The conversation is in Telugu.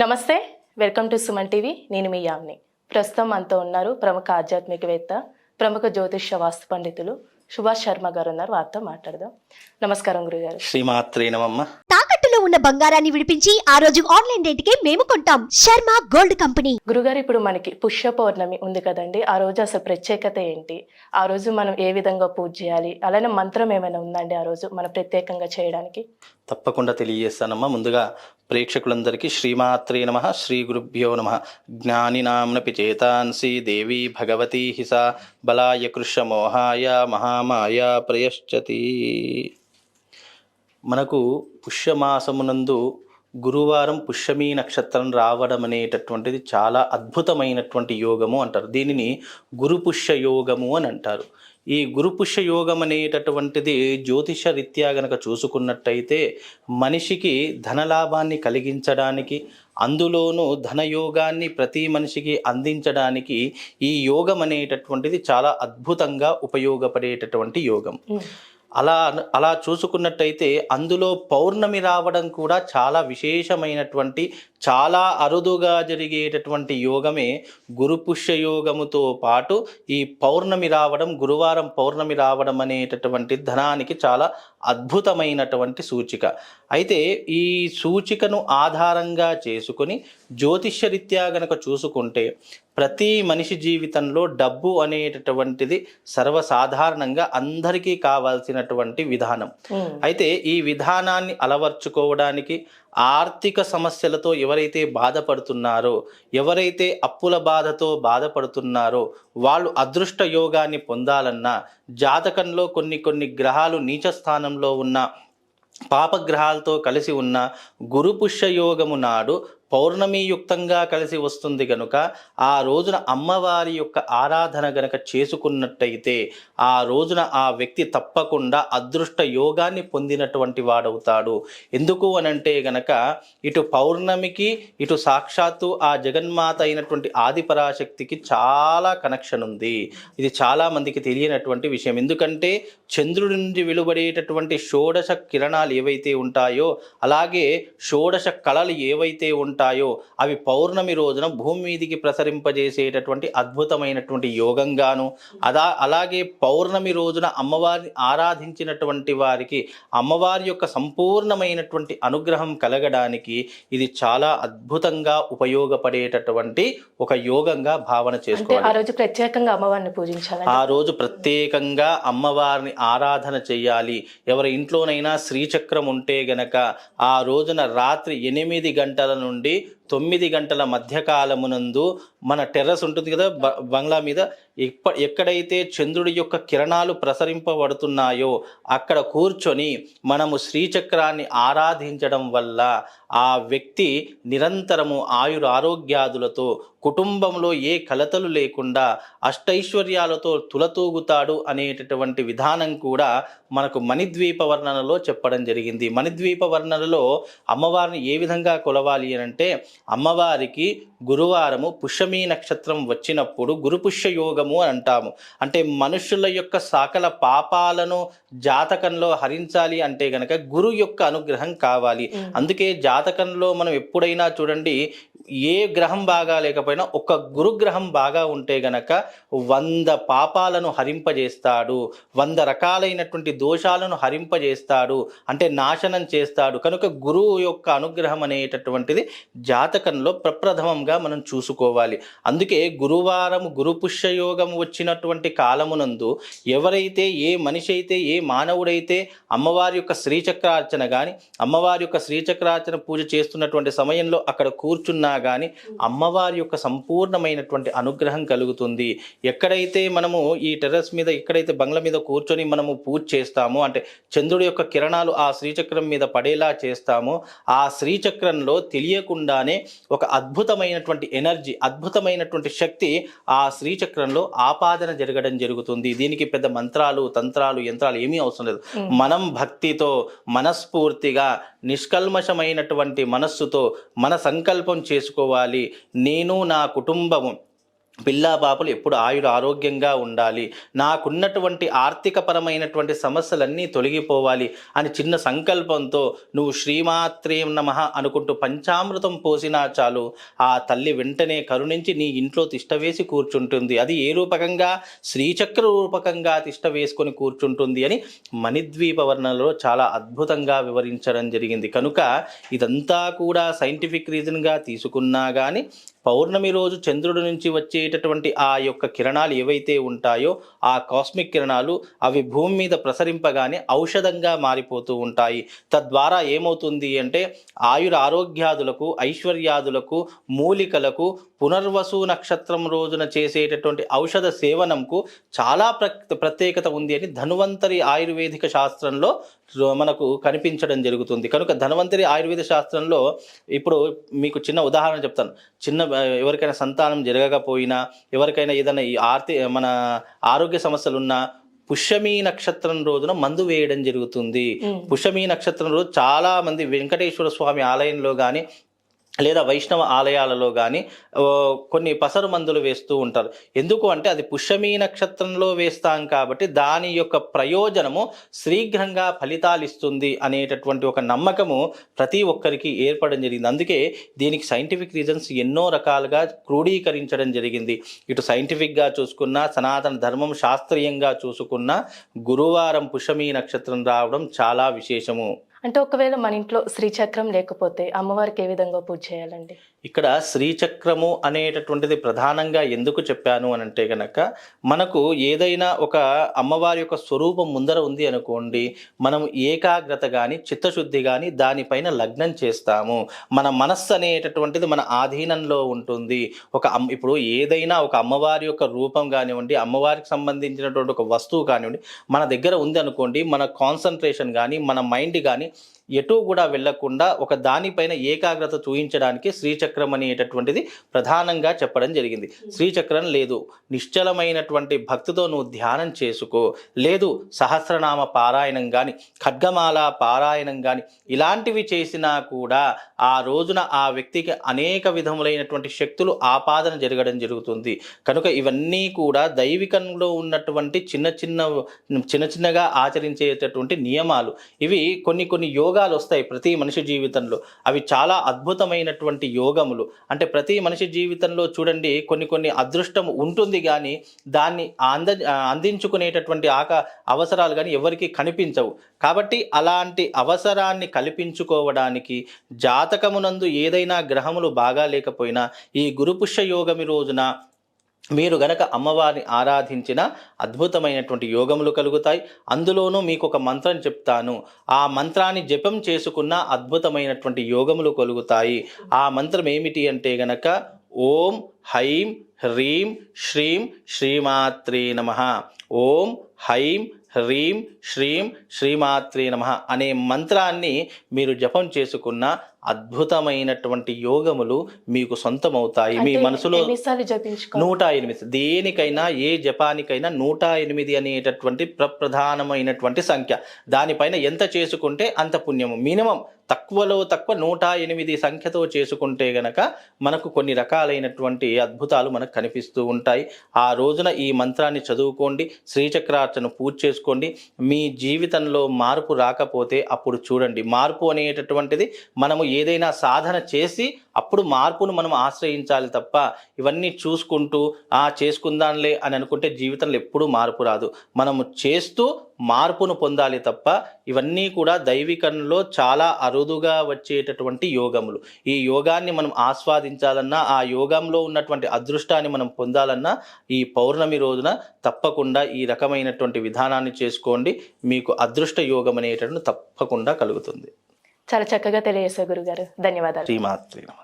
నమస్తే, వెల్కమ్ టు సుమన్ టీవీ. నేను మీ యామ్ని. ప్రస్తుతం మనతో ఉన్నారు ప్రముఖ ఆధ్యాత్మికవేత్త, ప్రముఖ జ్యోతిష్య వాస్తు పండితులు సుభాష్ శర్మ గారు ఉన్నారు. వారితో మాట్లాడదాం. నమస్కారం గురుగారు. శ్రీమాత్రే నమః. తాకట్టులో ఉన్న బంగారాన్ని విడిపించి ఆ రోజు ఆన్లైన్ రేటుకే మేము కొంటాం. Sharma gold company. గురుగారు, ఇప్పుడు మనకి పుష్య పౌర్ణమి ఉంది కదండి. ఆ రోజు అసలు ప్రత్యేకత ఏంటి? ఆ రోజు మనం ఏ విధంగా పూజ చేయాలి? అలానే మంత్రం ఏమైనా ఉందండి ఆ రోజు మనం ప్రత్యేకంగా చేయడానికి? తప్పకుండా తెలియజేస్తానమ్మా. ముందుగా ప్రేక్షకులందరికీ శ్రీమాత్రే నమః, శ్రీ గురుభ్యో నమః. జ్ఞానినాంనపి చేతాంసి దేవి భగవతి హిసా బలాయ కృష్ణమోహాయ మహామాయ ప్రయశ్చతి. మనకు పుష్యమాసమునందు గురువారం పుష్యమీ నక్షత్రం రావడం అనేటటువంటిది చాలా అద్భుతమైనటువంటి యోగము అంటారు. దీనిని గురు పుష్య యోగము అని అంటారు. ఈ గురు పుష్య యోగం అనేటటువంటిది జ్యోతిష రీత్యా గనక చూసుకున్నట్టయితే మనిషికి ధనలాభాన్ని కలిగించడానికి, అందులోనూ ధనయోగాన్ని ప్రతి మనిషికి అందించడానికి ఈ యోగం అనేటటువంటిది చాలా అద్భుతంగా ఉపయోగపడేటటువంటి యోగం. అలా చూసుకున్నట్టయితే అందులో పౌర్ణమి రావడం కూడా చాలా విశేషమైనటువంటి, చాలా అరుదుగా జరిగేటటువంటి యోగమే గురుపుష్య యోగముతో పాటు ఈ పౌర్ణమి రావడం, గురువారం పౌర్ణమి రావడం అనేటటువంటి ధనానికి చాలా అద్భుతమైనటువంటి సూచిక. అయితే ఈ సూచికను ఆధారంగా చేసుకొని జ్యోతిష్యరీత్యా గనక చూసుకుంటే ప్రతి మనిషి జీవితంలో డబ్బు అనేటటువంటిది సర్వసాధారణంగా అందరికీ కావాల్సినటువంటి విధానం. అయితే ఈ విధానాన్ని అలవర్చుకోవడానికి, ఆర్థిక సమస్యలతో ఎవరైతే బాధపడుతున్నారో, ఎవరైతే అప్పుల బాధతో బాధపడుతున్నారో వాళ్ళు అదృష్ట యోగాన్ని పొందాలన్నా, జాతకంలో కొన్ని గ్రహాలు నీచ స్థానంలో ఉన్న, పాపగ్రహాలతో కలిసి ఉన్న గురుపుష్య యోగము నాడు పౌర్ణమీయుక్తంగా కలిసి వస్తుంది గనుక ఆ రోజున అమ్మవారి యొక్క ఆరాధన గనక చేసుకున్నట్టయితే ఆ రోజున ఆ వ్యక్తి తప్పకుండా అదృష్ట యోగాన్ని పొందినటువంటి వాడవుతాడు. ఎందుకు అనంటే గనక ఇటు పౌర్ణమికి, ఇటు సాక్షాత్తు ఆ జగన్మాత అయినటువంటి ఆదిపరాశక్తికి చాలా కనెక్షన్ ఉంది. ఇది చాలా మందికి తెలియనటువంటి విషయం. ఎందుకంటే చంద్రుడి నుండి వెలువడేటటువంటి షోడశ కిరణాలు ఏవైతే ఉంటాయో, అలాగే షోడశ కళలు ఏవైతే ఉంటాయో అవి పౌర్ణమి రోజున భూమి మీదికి ప్రసరింపజేసేటటువంటి అద్భుతమైనటువంటి యోగంగాను, అలాగే పౌర్ణమి రోజున అమ్మవారిని ఆరాధించినటువంటి వారికి అమ్మవారి యొక్క సంపూర్ణమైనటువంటి అనుగ్రహం కలగడానికి ఇది చాలా అద్భుతంగా ఉపయోగపడేటటువంటి ఒక యోగంగా భావన చేసుకోవాలి. ఆ రోజు ప్రత్యేకంగా అమ్మవారిని పూజించాలి. ఆ రోజు ప్రత్యేకంగా అమ్మవారిని ఆరాధన చేయాలి. ఎవరి ఇంట్లోనైనా శ్రీచక్రం ఉంటే గనక ఆ రోజున రాత్రి 8 గంటల నుండి 9 గంటల మధ్యకాలమునందు మన టెర్రస్ ఉంటుంది కదా బంగ్లా మీద, ఎక్కడైతే చంద్రుడి యొక్క కిరణాలు ప్రసరింపబడుతున్నాయో అక్కడ కూర్చొని మనము శ్రీచక్రాన్ని ఆరాధించడం వల్ల ఆ వ్యక్తి నిరంతరము ఆరోగ్యాదులతో, కుటుంబంలో ఏ కలతలు లేకుండా అష్టైశ్వర్యాలతో తులతూగుతాడు అనేటటువంటి విధానం కూడా మనకు మణిద్వీప వర్ణనలో చెప్పడం జరిగింది. మణిద్వీప వర్ణనలో అమ్మవారిని ఏ విధంగా కొలవాలి అంటే, అమ్మవారికి గురువారము పుష్యమీ నక్షత్రం వచ్చినప్పుడు గురుపుష్య యోగము అని అంటాము. అంటే మనుషుల యొక్క సకల పాపాలను జాతకంలో హరించాలి అంటే గనక గురు యొక్క అనుగ్రహం కావాలి. అందుకే జాతకంలో మనం ఎప్పుడైనా చూడండి, ఏ గ్రహం బాగా లేకపోయినా ఒక గురుగ్రహం బాగా ఉంటే గనక 100 పాపాలను హరింపజేస్తాడు, 100 రకాలైనటువంటి దోషాలను హరింపజేస్తాడు, అంటే నాశనం చేస్తాడు. కనుక గురువు యొక్క అనుగ్రహం అనేటటువంటిది జాతకంలో ప్రప్రథమంగా మనం చూసుకోవాలి. అందుకే గురువారం గురుపుష్య యోగం వచ్చినటువంటి కాలమునందు ఎవరైతే, ఏ మనిషి అయితే, ఏ మానవుడైతే అమ్మవారి యొక్క శ్రీచక్రార్చన కానీ, అమ్మవారి యొక్క శ్రీచక్రార్చన పూజ చేస్తున్నటువంటి సమయంలో అక్కడ కూర్చున్నా కానీ అమ్మవారి యొక్క సంపూర్ణమైనటువంటి అనుగ్రహం కలుగుతుంది. ఎక్కడైతే మనము ఈ టెర్రస్ మీద, ఎక్కడైతే బంగ్లా మీద కూర్చొని మనము పూజ చేస్తామో, అంటే చంద్రుడి యొక్క కిరణాలు ఆ శ్రీచక్రం మీద పడేలా చేస్తామో, ఆ శ్రీచక్రంలో తెలియకుండానే ఒక అద్భుతమైనటువంటి ఎనర్జీ, అద్భుతమైనటువంటి శక్తి ఆ శ్రీచక్రంలో ఆపాదన జరగడం జరుగుతుంది. దీనికి పెద్ద మంత్రాలు, తంత్రాలు, యంత్రాలు ఏమీ అవసరం లేదు. మనం భక్తితో, మనస్ఫూర్తిగా, నిష్కల్మషమైనటువంటి మనస్సుతో మన సంకల్పం చేసుకోవాలి. నేను, నా కుటుంబము పిల్లా పాపలు ఎప్పుడు ఆరోగ్యంగా ఉండాలి, నాకున్నటువంటి ఆర్థికపరమైనటువంటి సమస్యలన్నీ తొలగిపోవాలి అని చిన్న సంకల్పంతో నువ్వు శ్రీమాత్రే నమః అనుకుంటూ పంచామృతం పోసినా చాలు, ఆ తల్లి వెంటనే కరుణించి నీ ఇంట్లో తిష్టవేసి కూర్చుంటుంది. అది ఏ రూపకంగా? శ్రీచక్ర రూపకంగా తిష్ట వేసుకొని కూర్చుంటుంది అని మణిద్వీప వర్ణనలో చాలా అద్భుతంగా వివరించడం జరిగింది. కనుక ఇదంతా కూడా సైంటిఫిక్ రీజన్గా తీసుకున్నా కానీ పౌర్ణమి రోజు చంద్రుడి నుంచి వచ్చేటటువంటి ఆ యొక్క కిరణాలు ఏవైతే ఉంటాయో ఆ కాస్మిక్ కిరణాలు అవి భూమి మీద ప్రసరింపగానే ఔషధంగా మారిపోతూ ఉంటాయి. తద్వారా ఏమవుతుంది అంటే ఆరోగ్యాదులకు, ఐశ్వర్యాదులకు, మూలికలకు, పునర్వసు నక్షత్రం రోజున చేసేటటువంటి ఔషధ సేవనంకు చాలా ప్రత్యేకత ఉంది అని ధన్వంతరి ఆయుర్వేదిక శాస్త్రంలో మనకు కనిపించడం జరుగుతుంది. కనుక ధన్వంతరి ఆయుర్వేద శాస్త్రంలో ఇప్పుడు మీకు చిన్న ఉదాహరణ చెప్తాను. ఎవరికైనా సంతానం జరగకపోయినా, ఎవరికైనా ఏదైనా మన ఆరోగ్య సమస్యలున్నా పుష్యమీ నక్షత్రం రోజున మందు వేయడం జరుగుతుంది. పుష్యమీ నక్షత్రం రోజు చాలా మంది వెంకటేశ్వర స్వామి ఆలయంలో కానీ లేదా వైష్ణవ ఆలయాలలో కానీ కొన్ని పసరు మందులు వేస్తూ ఉంటారు. ఎందుకు అంటే అది పుష్యమీ నక్షత్రంలో వేస్తాం కాబట్టి దాని యొక్క ప్రయోజనము శీఘ్రంగా ఫలితాలు ఇస్తుంది అనేటటువంటి ఒక నమ్మకము ప్రతి ఒక్కరికి ఏర్పడడం జరిగింది. అందుకే దీనికి సైంటిఫిక్ రీజన్స్ ఎన్నో రకాలుగా క్రోడీకరించడం జరిగింది. ఇటు సైంటిఫిక్గా చూసుకున్నా, సనాతన ధర్మం శాస్త్రీయంగా చూసుకున్నా గురువారం పుష్యమీ నక్షత్రం రావడం చాలా విశేషము. అంటే ఒకవేళ మన ఇంట్లో శ్రీచక్రం లేకపోతే అమ్మవారికి ఏ విధంగా పూజ చేయాలండి? ఇక్కడ శ్రీచక్రము అనేటటువంటిది ప్రధానంగా ఎందుకు చెప్పాను అని అంటే కనుక, మనకు ఏదైనా ఒక అమ్మవారి యొక్క స్వరూపం ముందర ఉంది అనుకోండి, మనం ఏకాగ్రత కానీ చిత్తశుద్ధి కానీ దానిపైన లగ్నం చేస్తాము. మన మనస్సు అనేటటువంటిది మన ఆధీనంలో ఉంటుంది. ఇప్పుడు ఏదైనా ఒక అమ్మవారి యొక్క రూపం కానివ్వండి, అమ్మవారికి సంబంధించినటువంటి ఒక వస్తువు కానివ్వండి మన దగ్గర ఉంది అనుకోండి, మన కాన్సన్ట్రేషన్ కానీ మన మైండ్ కానీ ఎటు కూడా వెళ్లకుండా ఒక దానిపైన ఏకాగ్రత చూయించడానికి శ్రీచక్రం అనేటటువంటిది ప్రధానంగా చెప్పడం జరిగింది. శ్రీచక్రం లేదు, నిశ్చలమైనటువంటి భక్తితో నువ్వు ధ్యానం చేసుకో, లేదు సహస్రనామ పారాయణం కానీ, ఖడ్గమాల పారాయణం కానీ ఇలాంటివి చేసినా కూడా ఆ రోజున ఆ వ్యక్తికి అనేక విధములైనటువంటి శక్తులు ఆపాదన జరగడం జరుగుతుంది. కనుక ఇవన్నీ కూడా దైవికంలో ఉన్నటువంటి చిన్నగా ఆచరించేటటువంటి నియమాలు. ఇవి కొన్ని యోగాలు వస్తాయి ప్రతి మనిషి జీవితంలో. అవి చాలా అద్భుతమైనటువంటి యోగములు. అంటే ప్రతి మనిషి జీవితంలో చూడండి కొన్ని అదృష్టం ఉంటుంది కానీ దాన్ని అందించుకునేటటువంటి అవసరాలు కానీ ఎవరికి కనిపించవు. కాబట్టి అలాంటి అవసరాన్ని కల్పించుకోవడానికి జాతకమునందు ఏదైనా గ్రహములు బాగా లేకపోయినా ఈ గురుపుష్య యోగమి రోజున మీరు గనక అమ్మవారిని ఆరాధించిన అద్భుతమైనటువంటి యోగములు కలుగుతాయి. అందులోనూ మీకు ఒక మంత్రం చెప్తాను, ఆ మంత్రాన్ని జపం చేసుకున్న అద్భుతమైనటువంటి యోగములు కలుగుతాయి. ఆ మంత్రం ఏమిటి అంటే గనక ఓం హైం హ్రీం శ్రీం శ్రీమాత్రే నమః, ఓం హైం హ్రీం శ్రీం శ్రీమాత్రే నమః అనే మంత్రాన్ని మీరు జపం చేసుకున్న అద్భుతమైనటువంటి యోగములు మీకు సొంతమవుతాయి. మీ మనసులో 108, దేనికైనా ఏ జపానికైనా 108 అనేటటువంటి ప్రధానమైనటువంటి సంఖ్య. దానిపైన ఎంత చేసుకుంటే అంత పుణ్యము. మినిమం తక్కువలో తక్కువ 108 సంఖ్యతో చేసుకుంటే గనక మనకు కొన్ని రకాలైనటువంటి అద్భుతాలు మనకు కనిపిస్తూ ఉంటాయి. ఆ రోజున ఈ మంత్రాన్ని చదువుకోండి, శ్రీచక్రార్చన పూజ చేసుకోండి. మీ జీవితంలో మార్పు రాకపోతే అప్పుడు చూడండి, మార్పు అనేటటువంటిది మనము ఏదైనా సాధన చేసి అప్పుడు మార్పును మనం ఆశ్రయించాలి తప్ప ఇవన్నీ చూసుకుంటూ చేసుకుందాంలే అని అనుకుంటే జీవితంలో ఎప్పుడూ మార్పు రాదు. మనము చేస్తూ మార్పును పొందాలి తప్ప ఇవన్నీ కూడా దైవికంలో చాలా అరుదుగా వచ్చేటటువంటి యోగములు. ఈ యోగాన్ని మనం ఆస్వాదించాలన్నా, ఆ యోగంలో ఉన్నటువంటి అదృష్టాన్ని మనం పొందాలన్నా ఈ పౌర్ణమి రోజున తప్పకుండా ఈ రకమైనటువంటి విధానాన్ని చేసుకోండి. మీకు అదృష్ట యోగం అనేటటువంటి తప్పకుండా కలుగుతుంది. చాలా చక్కగా తెలియజేశారు గురుగారు. ధన్యవాదాలు. శ్రీమాత్రే నమః.